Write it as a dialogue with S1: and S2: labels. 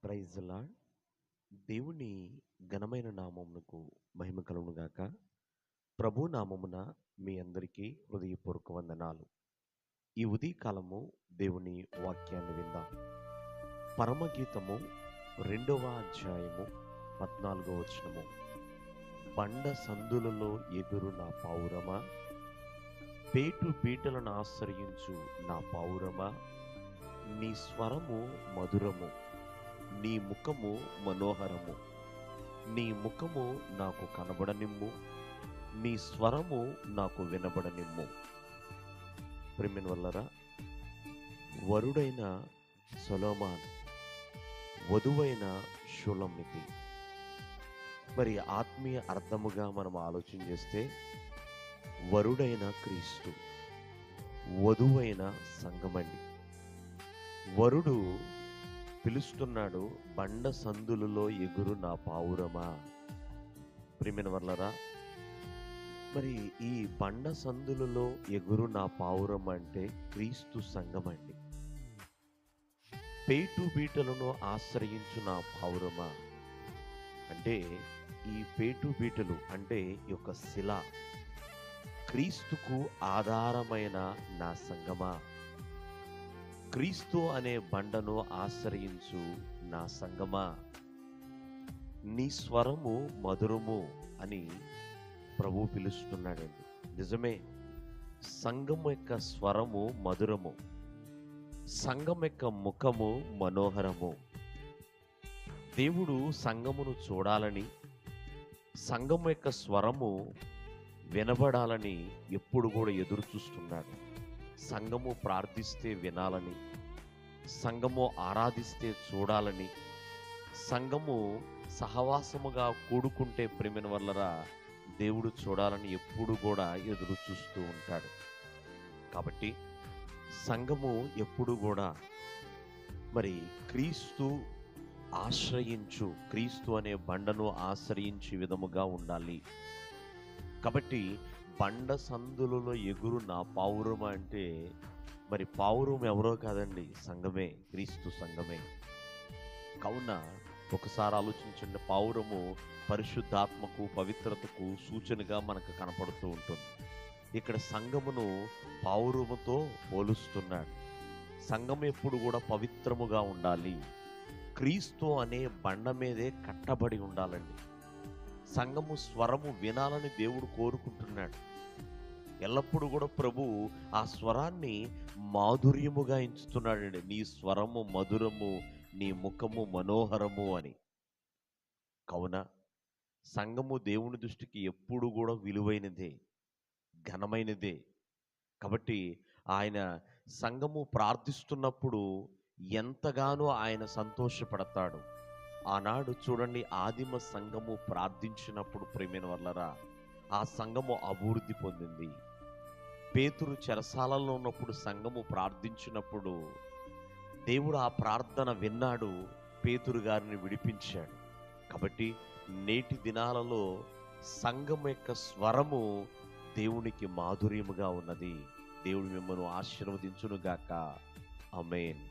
S1: Praise lord. దేవుని ఘనమైన నామమునకు మహిమ కలుగును గాక. ప్రభు నామమున మీ అందరికీ హృదయపూర్వక వందనాలు. ఈ ఉదయకాలము దేవుని వాక్యాన్ని విందాం. పరమగీతము 2వ అధ్యాయము 14వ వచనము. బండ సందులలో ఎగురు నా పావురమా, పేటు బీటలను ఆశ్రయించు నా పావురమా, నీ స్వరము మధురము, నీ ముఖము మనోహరము, నీ ముఖము నాకు కనబడనిమ్ము, నీ స్వరము నాకు వినబడనిమ్ము. ప్రియమైన వల్లరా, వరుడైన సొలొమోను, వధువైన షూలమ్మితి. మరి ఆత్మీయ అర్థముగా మనం ఆలోచన చేస్తే, వరుడైన క్రీస్తు, వధువైన సంఘమండి. వరుడు పిలుస్తున్నాడు, బండ సందులలో ఎగురు నా పావురమా. ప్రియమైన వర్లరా, మరి ఈ బండ సందులలో ఎగురు నా పావురం అంటే క్రీస్తు సంఘమండి. పేటు బీటలను ఆశ్రయించు నా పావురమా అంటే, ఈ పేటు బీటలు అంటే ఈ యొక్క శిల, క్రీస్తుకు ఆధారమైన నా సంఘమా, క్రీస్తు అనే బండను ఆశ్రయించు నా సంగమా, నీ స్వరము మధురము అని ప్రభు పిలుస్తున్నాడండి. నిజమే, సంఘం యొక్క స్వరము మధురము, సంఘం యొక్క ముఖము మనోహరము. దేవుడు సంఘమును చూడాలని, సంఘం యొక్క స్వరము వినబడాలని ఎప్పుడు కూడా ఎదురు చూస్తున్నాడు. సంఘము ప్రార్థిస్తే వినాలని, సంఘము ఆరాధిస్తే చూడాలని, సంఘము సహవాసముగా కూడుకుంటే ప్రేమిన వల్లరా దేవుడు చూడాలని ఎప్పుడు కూడా ఎదురు చూస్తూ ఉంటాడు. కాబట్టి సంఘము ఎప్పుడు కూడా మరి క్రీస్తు ఆశ్రయించు, క్రీస్తు అనే బండను ఆశ్రయించే విధముగా ఉండాలి. కాబట్టి బండ సందులలో ఎగురు నా పావురం అంటే, మరి పావురం ఎవరో కాదండి, సంఘమే, క్రీస్తు సంఘమే. కావున ఒకసారి ఆలోచించండి, పావురము పరిశుద్ధాత్మకు, పవిత్రతకు సూచనగా మనకు కనపడుతూ ఉంటుంది. ఇక్కడ సంఘమును పావురముతో పోలుస్తున్నాడు. సంఘం ఎప్పుడు కూడా పవిత్రముగా ఉండాలి, క్రీస్తు అనే బండ మీదే కట్టబడి ఉండాలండి. సంఘము స్వరము వినాలని దేవుడు కోరుకుంటున్నాడు. ఎల్లప్పుడూ కూడా ప్రభు ఆ స్వరాన్ని మాధుర్యముగా ఎంచుతున్నాడండి. నీ స్వరము మధురము, నీ ముఖము మనోహరము అని. కావున సంఘము దేవుని దృష్టికి ఎప్పుడు కూడా విలువైనదే, ఘనమైనదే. కాబట్టి ఆయన సంఘము ప్రార్థిస్తున్నప్పుడు ఎంతగానో ఆయన సంతోషపడతాడు. ఆనాడు చూడండి, ఆదిమ సంఘము ప్రార్థించినప్పుడు ప్రేమైన వల్లరా ఆ సంఘము అభివృద్ధి పొందింది. పేతురు చెరసాలలో ఉన్నప్పుడు సంఘము ప్రార్థించినప్పుడు దేవుడు ఆ ప్రార్థన విన్నాడు, పేతురు గారిని విడిపించాడు. కాబట్టి నేటి దినాలలో సంఘం యొక్క స్వరము దేవునికి మాధుర్యముగా ఉన్నది. దేవుడు మిమ్మల్ని ఆశీర్వదించునుగాక. ఆమేన్.